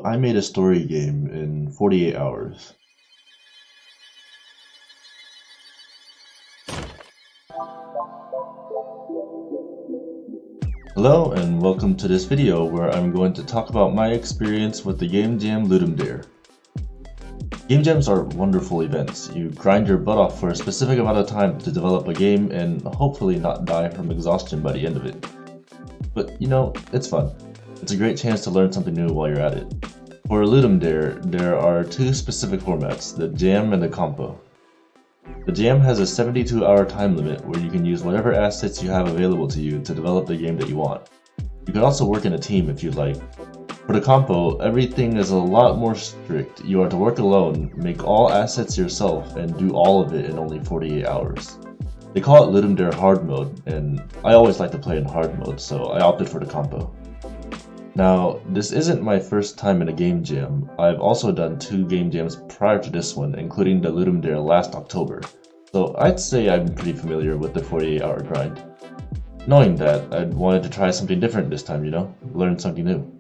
I made a story game in 48 hours. Hello and welcome to this video where I'm going to talk about my experience with the game jam Ludum Dare. Game jams are wonderful events. You grind your butt off for a specific amount of time to develop a game and hopefully not die from exhaustion by the end of it. But you know, it's fun. It's a great chance to learn something new while you're at it. For Ludum Dare, there are two specific formats, the jam and the compo. The jam has a 72-hour time limit where you can use whatever assets you have available to you to develop the game that you want. You can also work in a team if you'd like. For the compo, everything is a lot more strict. You are to work alone, make all assets yourself, and do all of it in only 48 hours. They call it Ludum Dare hard mode, and I always like to play in hard mode, so I opted for the compo. Now, this isn't my first time in a game jam. I've also done 2 game jams prior to this one, including the Ludum Dare last October, so I'd say I'm pretty familiar with the 48-hour grind. Knowing that, I wanted to try something different this time, you know? Learn something new.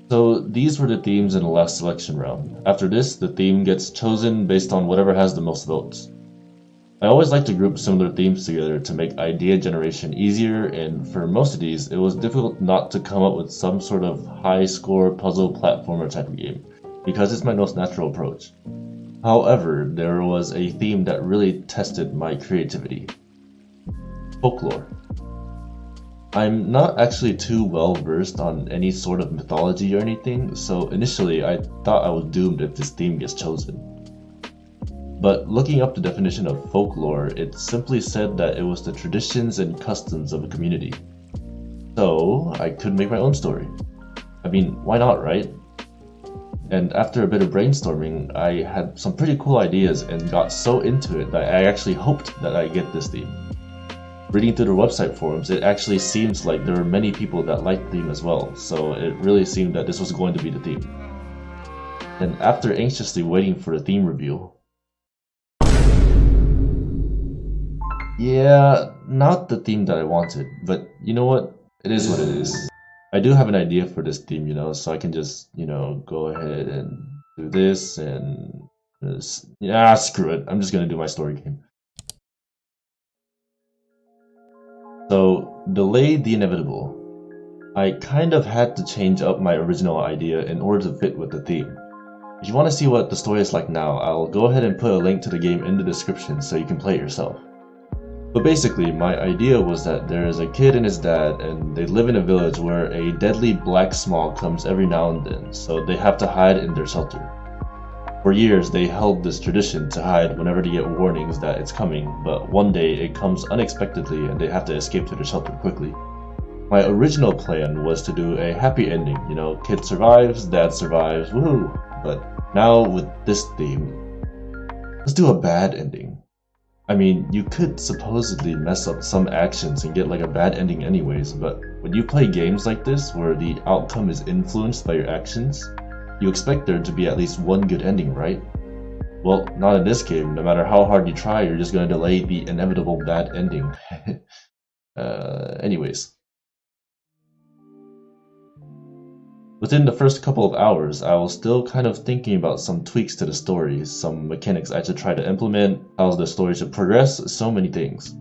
So these were the themes in the last selection round. After this, the theme gets chosen based on whatever has the most votes. I always like to group similar themes together to make idea generation easier, and for most of these, it was difficult not to come up with some sort of high-score puzzle platformer type of game, because it's my most natural approach. However, there was a theme that really tested my creativity. Folklore. I'm not actually too well versed on any sort of mythology or anything, so initially I thought I was doomed if this theme gets chosen. But looking up the definition of folklore, it simply said that it was the traditions and customs of a community. So I could make my own story. I mean, why not, right? And after a bit of brainstorming, I had some pretty cool ideas and got so into it that I actually hoped that I get this theme. Reading through the website forums, it actually seems like there were many people that liked the theme as well, so it really seemed that this was going to be the theme. And after anxiously waiting for the theme reveal, yeah, not the theme that I wanted, but you know what? It is what it is. I do have an idea for this theme, you know, so I can just, go ahead and do this and just, screw it. I'm just gonna do my story game. So, delay the inevitable. I kind of had to change up my original idea in order to fit with the theme. If you want to see what the story is like now, I'll go ahead and put a link to the game in the description so you can play it yourself. But basically, my idea was that there is a kid and his dad, and they live in a village where a deadly black smog comes every now and then, so they have to hide in their shelter. For years, they held this tradition to hide whenever they get warnings that it's coming, but one day it comes unexpectedly and they have to escape to the shelter quickly. My original plan was to do a happy ending, kid survives, dad survives, woohoo! But now with this theme, let's do a bad ending. I mean, you could supposedly mess up some actions and get like a bad ending anyways, but when you play games like this where the outcome is influenced by your actions, you expect there to be at least one good ending, right? Well, not in this game. No matter how hard you try, you're just going to delay the inevitable bad ending. Anyways. Within the first couple of hours, I was still kind of thinking about some tweaks to the story, some mechanics I should try to implement, how the story should progress, so many things.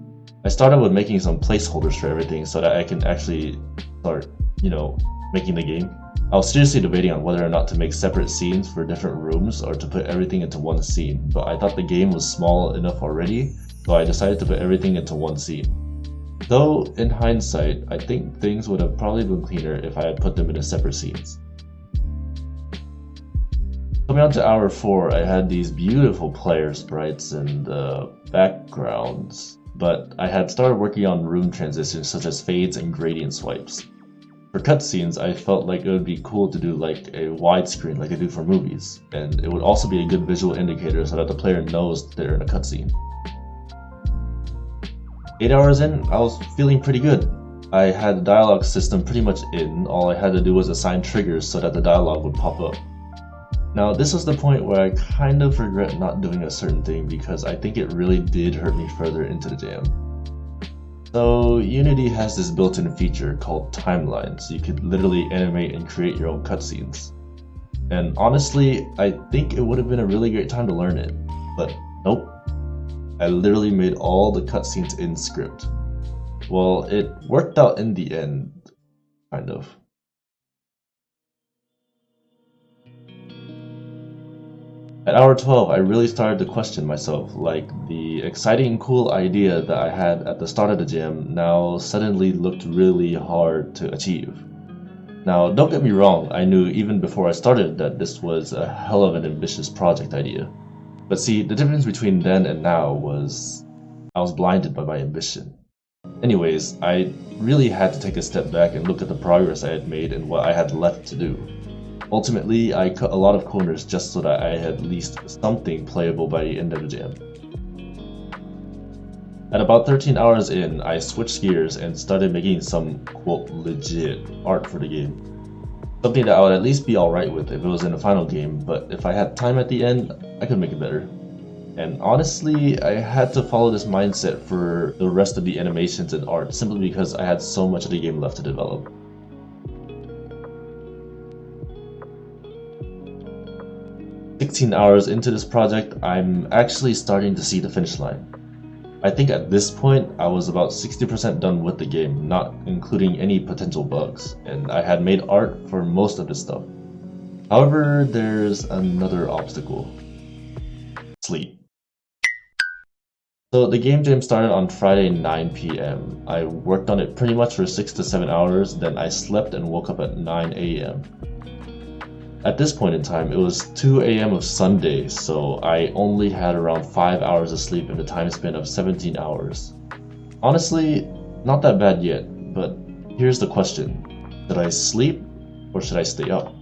I started with making some placeholders for everything so that I can actually start, making the game. I was seriously debating on whether or not to make separate scenes for different rooms or to put everything into one scene, but I thought the game was small enough already, so I decided to put everything into one scene. Though, in hindsight, I think things would have probably been cleaner if I had put them into separate scenes. Coming on to hour 4, I had these beautiful player sprites and backgrounds, but I had started working on room transitions such as fades and gradient swipes. For cutscenes, I felt like it would be cool to do like a widescreen like I do for movies, and it would also be a good visual indicator so that the player knows they're in a cutscene. 8 hours in, I was feeling pretty good. I had the dialogue system pretty much in, all I had to do was assign triggers so that the dialogue would pop up. Now this was the point where I kind of regret not doing a certain thing because I think it really did hurt me further into the jam. So Unity has this built-in feature called timeline, so you could literally animate and create your own cutscenes. And honestly, I think it would have been a really great time to learn it, but nope. I literally made all the cutscenes in script. Well, it worked out in the end, kind of. At hour 12, I really started to question myself, like the exciting, cool idea that I had at the start of the jam now suddenly looked really hard to achieve. Now, don't get me wrong, I knew even before I started that this was a hell of an ambitious project idea. But see, the difference between then and now was I was blinded by my ambition. Anyways, I really had to take a step back and look at the progress I had made and what I had left to do. Ultimately, I cut a lot of corners just so that I had at least something playable by the end of the jam. At about 13 hours in, I switched gears and started making some, quote, legit art for the game. Something that I would at least be alright with if it was in a final game, but if I had time at the end, I could make it better. And honestly, I had to follow this mindset for the rest of the animations and art simply because I had so much of the game left to develop. "16 hours into this project, I'm actually starting to see the finish line. I think at this point, I was about 60% done with the game, not including any potential bugs, and I had made art for most of this stuff. However, there's another obstacle. Sleep. So the game jam started on Friday 9 PM. I worked on it pretty much for 6 to 7 hours, then I slept and woke up at 9 AM. At this point in time, it was 2 AM of Sunday, so I only had around 5 hours of sleep in a time span of 17 hours. Honestly, not that bad yet, but here's the question. Should I sleep or should I stay up?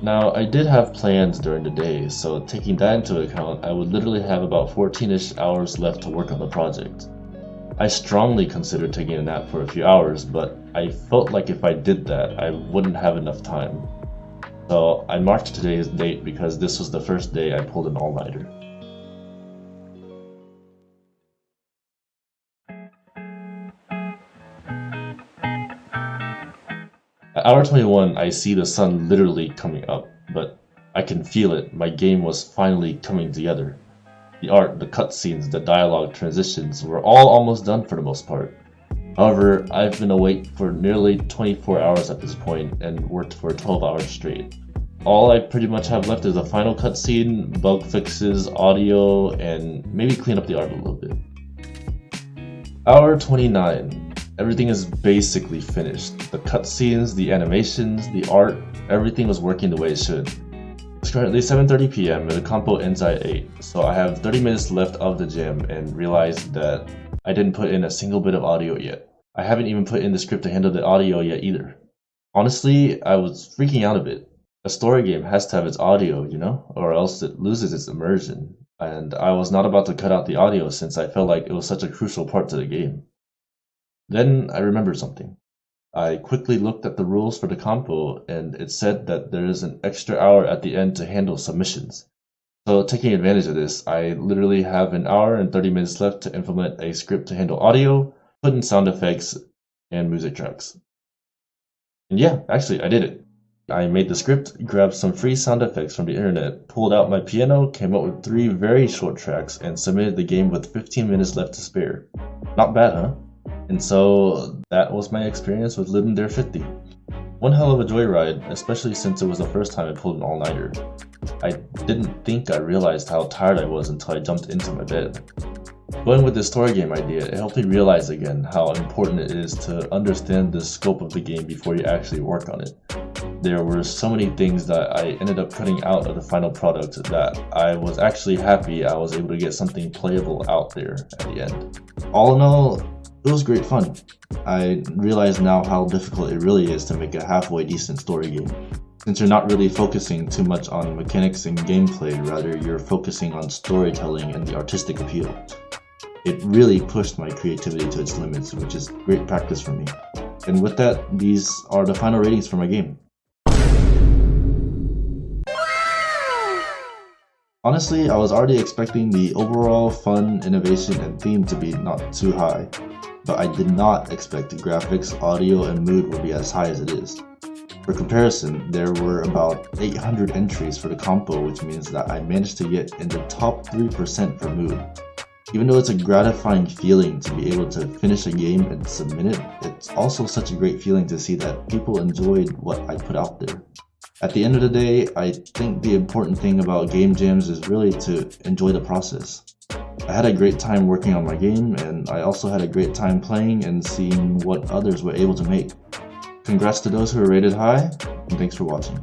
Now, I did have plans during the day, so taking that into account, I would literally have about 14-ish hours left to work on the project. I strongly considered taking a nap for a few hours, but I felt like if I did that, I wouldn't have enough time. So I marked today's date because this was the first day I pulled an all-nighter. At hour 21, I see the sun literally coming up, but I can feel it. My game was finally coming together. The art, the cutscenes, the dialogue transitions were all almost done for the most part. However, I've been awake for nearly 24 hours at this point and worked for 12 hours straight. All I pretty much have left is a final cutscene, bug fixes, audio, and maybe clean up the art a little bit. Hour 29. Everything is basically finished. The cutscenes, the animations, the art, everything was working the way it should. It's currently 7:30 PM and the compo ends at 8, so I have 30 minutes left of the jam and realized that I didn't put in a single bit of audio yet. I haven't even put in the script to handle the audio yet either. Honestly, I was freaking out a bit. A story game has to have its audio, you know, or else it loses its immersion. And I was not about to cut out the audio since I felt like it was such a crucial part to the game. Then I remembered something. I quickly looked at the rules for the compo and it said that there is an extra hour at the end to handle submissions. So taking advantage of this, I literally have an hour and 30 minutes left to implement a script to handle audio, put in sound effects, and music tracks. And yeah, actually I did it. I made the script, grabbed some free sound effects from the internet, pulled out my piano, came up with 3 very short tracks, and submitted the game with 15 minutes left to spare. Not bad, huh? And so that was my experience with Ludum Dare 50. One hell of a joyride, especially since it was the first time I pulled an all-nighter. I didn't think I realized how tired I was until I jumped into my bed. Going with this story game idea, it helped me realize again how important it is to understand the scope of the game before you actually work on it. There were so many things that I ended up cutting out of the final product that I was actually happy I was able to get something playable out there at the end. All in all, it was great fun. I realize now how difficult it really is to make a halfway decent story game. Since you're not really focusing too much on mechanics and gameplay, rather you're focusing on storytelling and the artistic appeal. It really pushed my creativity to its limits, which is great practice for me. And with that, these are the final ratings for my game. Honestly, I was already expecting the overall fun, innovation, and theme to be not too high, but I did not expect the graphics, audio, and mood would be as high as it is. For comparison, there were about 800 entries for the Compo, which means that I managed to get in the top 3% for mood. Even though it's a gratifying feeling to be able to finish a game and submit it, it's also such a great feeling to see that people enjoyed what I put out there. At the end of the day, I think the important thing about game jams is really to enjoy the process. I had a great time working on my game, and I also had a great time playing and seeing what others were able to make. Congrats to those who are rated high, and thanks for watching.